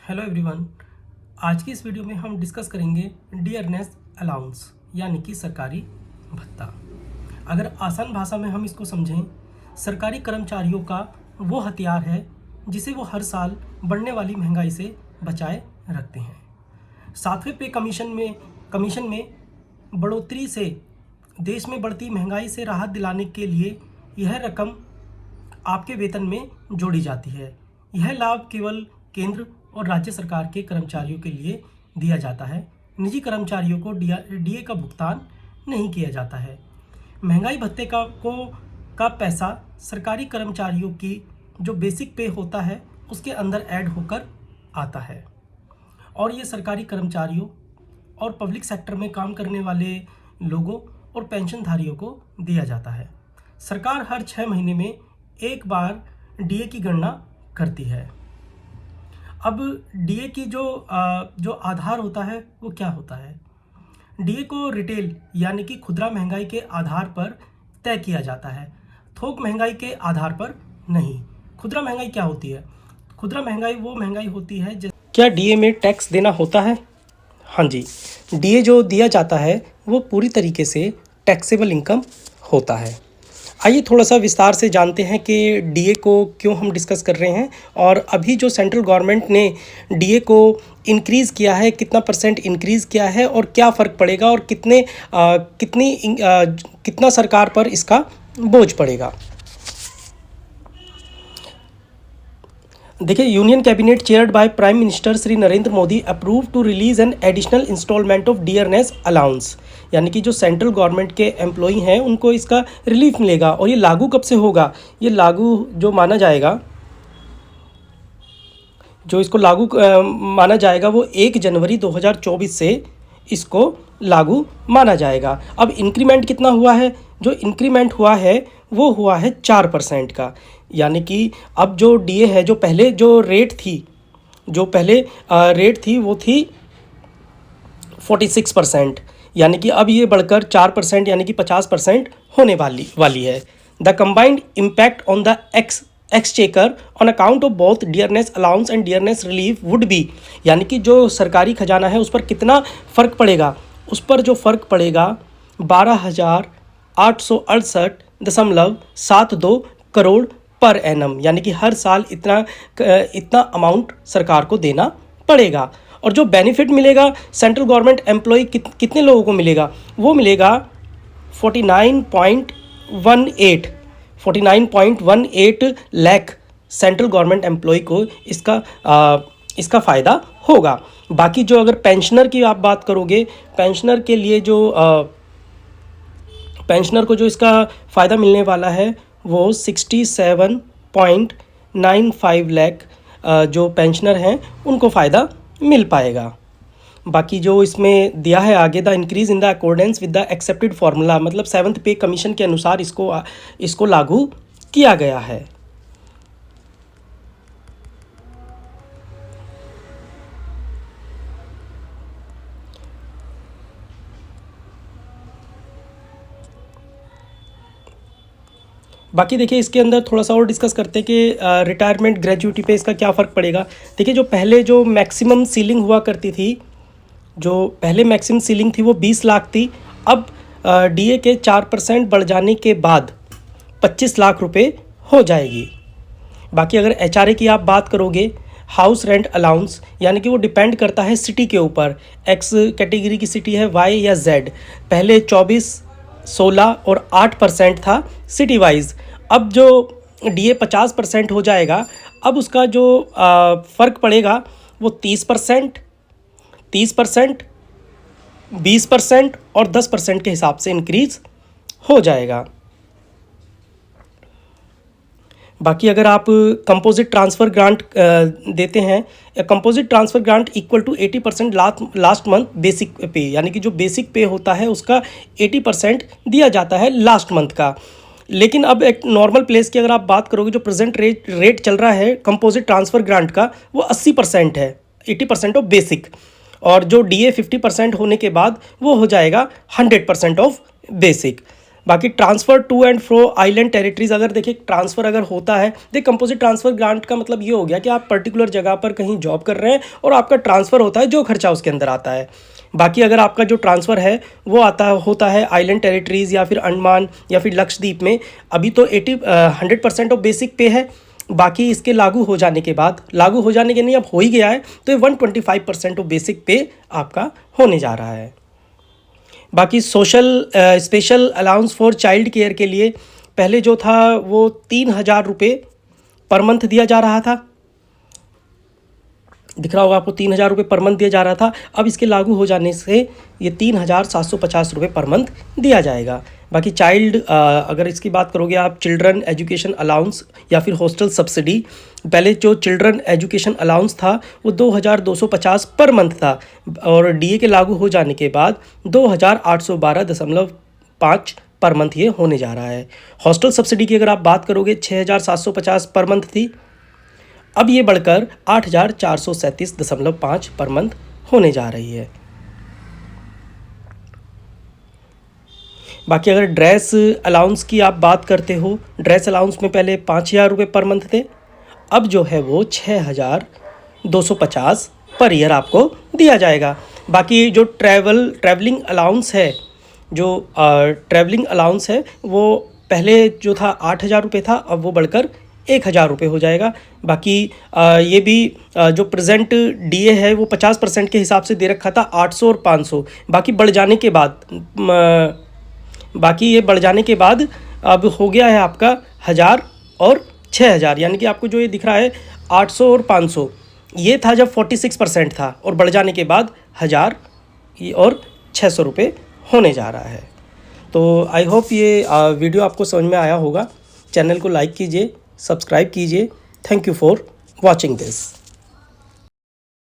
Hello everyone. आज की इस वीडियो में हम डिस्कस करेंगे डियरनेस अलाउंस यानी कि सरकारी भत्ता। अगर आसान भाषा में हम इसको समझें, सरकारी कर्मचारियों का वो हथियार है जिसे वो हर साल बढ़ने वाली महंगाई से बचाए रखते हैं। 7वें पे कमीशन में बढ़ोतरी से देश में बढ़ती महंगाई से राहत दिलाने के लिए यह रकम आपके वेतन में जोड़ी जाती है। यह लाभ केवल केंद्र और राज्य सरकार के कर्मचारियों के लिए दिया जाता है। निजी कर्मचारियों को डीए का भुगतान नहीं किया जाता है। महंगाई भत्ते का पैसा सरकारी कर्मचारियों की जो बेसिक पे होता है उसके अंदर ऐड होकर आता है और ये सरकारी कर्मचारियों और पब्लिक सेक्टर में काम करने वाले लोगों और पेंशनधारियों को दिया जाता है। सरकार हर 6 महीने में एक बार डीए की गणना करती है। अब डीए की जो आधार होता है वो क्या होता है? डीए को रिटेल यानी कि खुदरा महंगाई के आधार पर तय किया जाता है, थोक महंगाई के आधार पर नहीं। खुदरा महंगाई क्या होती है? खुदरा महंगाई वो महंगाई होती है क्या डीए में टैक्स देना होता है? हाँ जी, डीए जो दिया जाता है वो पूरी तरीके से टैक्सेबल इनकम होता है। आइए थोड़ा सा विस्तार से जानते हैं कि डीए को क्यों हम डिस्कस कर रहे हैं और अभी जो सेंट्रल गवर्नमेंट ने डीए को इंक्रीज़ किया है, कितना परसेंट इंक्रीज़ किया है और क्या फ़र्क पड़ेगा और कितना सरकार पर इसका बोझ पड़ेगा। देखिए, union cabinet chaired by prime minister Shri Narendra Modi approve to release an additional instalment of dearness allowance, यानी कि जो सेंट्रल गवर्नमेंट के एम्प्लॉई हैं उनको इसका रिलीफ मिलेगा। और ये लागू कब से होगा? ये लागू जो माना जाएगा, जो इसको लागू माना जाएगा वो 1 जनवरी 2024 से इसको लागू माना जाएगा। अब इंक्रीमेंट कितना हुआ है? जो इंक्रीमेंट हुआ है वो हुआ है 4% का, यानी कि अब जो डीए है, जो पहले जो रेट थी वो थी 46%, यानी कि अब ये बढ़कर 4% यानी कि 50% होने वाली है। The combined impact on the exchequer on account of both dearness allowance and dearness relief would be, यानी कि जो सरकारी खजाना है उस पर कितना फ़र्क पड़ेगा? उस पर जो फ़र्क पड़ेगा 12,868.72 करोड़ पर एनम, यानी कि हर साल इतना अमाउंट सरकार को देना पड़ेगा। और जो बेनिफिट मिलेगा सेंट्रल गवर्नमेंट एम्प्लॉय कितने लोगों को मिलेगा? वो मिलेगा 49.18 लाख सेंट्रल गवर्नमेंट एम्प्लॉय को इसका फ़ायदा होगा। बाकी जो अगर पेंशनर की आप बात करोगे, पेंशनर के लिए पेंशनर को जो इसका फ़ायदा मिलने वाला है वो 67.95 लाख जो पेंशनर हैं उनको फ़ायदा मिल पाएगा। बाकी जो इसमें दिया है आगे, the increase in the accordance with the accepted formula, मतलब 7th पे कमीशन के अनुसार इसको लागू किया गया है। बाकी देखिए, इसके अंदर थोड़ा सा और डिस्कस करते हैं कि रिटायरमेंट ग्रेजुइटी पे इसका क्या फ़र्क पड़ेगा। देखिए, जो पहले जो मैक्सिमम सीलिंग हुआ करती थी, जो पहले मैक्सिमम सीलिंग थी वो 20 लाख थी। अब डीए के 4% बढ़ जाने के बाद 25 लाख रुपए हो जाएगी। बाकी अगर एचआरए की आप बात करोगे, हाउस रेंट अलाउंस, यानी कि वो डिपेंड करता है सिटी के ऊपर, एक्स कैटेगरी की सिटी है, वाई या जेड। पहले 24, 16 और 8% था सिटी वाइज। अब जो डीए 50% हो जाएगा, अब उसका जो फ़र्क पड़ेगा वो 30%, 20% और 10% के हिसाब से इंक्रीज़ हो जाएगा। बाकी अगर आप कंपोजिट ट्रांसफ़र ग्रांट देते हैं, composite transfer grant equal to 80% last month basic pay, यानी कि जो बेसिक पे होता है उसका 80% दिया जाता है लास्ट मंथ का। लेकिन अब एक नॉर्मल प्लेस की अगर आप बात करोगे, जो प्रेजेंट रेट चल रहा है कंपोजिट ट्रांसफ़र ग्रांट का वो 80% है, 80% ऑफ बेसिक। और जो डीए 50% होने के बाद वो हो जाएगा 100% ऑफ बेसिक। बाकी transfer to and fro island territories, अगर देखिए ट्रांसफ़र अगर होता है, देखिए कंपोजिट ट्रांसफ़र ग्रांट का मतलब ये हो गया कि आप पर्टिकुलर जगह पर कहीं जॉब कर रहे हैं और आपका ट्रांसफ़र होता है, जो खर्चा उसके अंदर आता है। बाकी अगर आपका जो ट्रांसफ़र है वो होता है आइलैंड टेरिटरीज़ या फिर अंडमान या फिर लक्षद्वीप में, अभी तो 100% ऑफ बेसिक पे है। बाकी इसके लागू हो जाने के बाद, लागू हो जाने के नहीं, अब हो ही गया है, तो ये 125% ऑफ बेसिक पे आपका होने जा रहा है। बाकी special allowance for child care के लिए पहले जो था वो 3,000 रुपये पर मंथ दिया जा रहा था, दिख रहा होगा आपको, 3,000 रुपये पर मंथ दिया जा रहा था। अब इसके लागू हो जाने से ये 3,750 रुपये पर मंथ दिया जाएगा। बाकी अगर इसकी बात करोगे आप, चिल्ड्रन एजुकेशन अलाउंस या फिर हॉस्टल सब्सिडी, पहले जो चिल्ड्रन एजुकेशन अलाउंस था वो 2,250 पर मंथ था, और डीए के लागू हो जाने के बाद 2,812.5 पर मंथ ये होने जा रहा है। हॉस्टल सब्सिडी की अगर आप बात करोगे 6,750 पर मंथ थी, अब ये बढ़कर 8,437.5 पर मंथ होने जा रही है। बाकी अगर ड्रेस अलाउंस की आप बात करते हो, ड्रेस अलाउंस में पहले 5,000 रुपये पर मंथ थे, अब जो है वो 6,250 पर ईयर आपको दिया जाएगा। बाकी जो ट्रैवलिंग अलाउंस है, वो पहले जो था 8,000 रुपये था, अब वो बढ़कर 1,000 रुपये हो जाएगा। बाकी ये भी जो प्रेजेंट डीए है वो 50% के हिसाब से दे रखा था, 800 और 500। बाकी ये बढ़ जाने के बाद अब हो गया है आपका 1,000 और 6,000, यानी कि आपको जो ये दिख रहा है 800 और 500, ये था जब 46% था, और बढ़ जाने के बाद 1,000 और 600 रुपये होने जा रहा है। तो आई होप ये वीडियो आपको समझ में आया होगा। चैनल को लाइक कीजिए, सब्सक्राइब कीजिए। Thank you for watching this.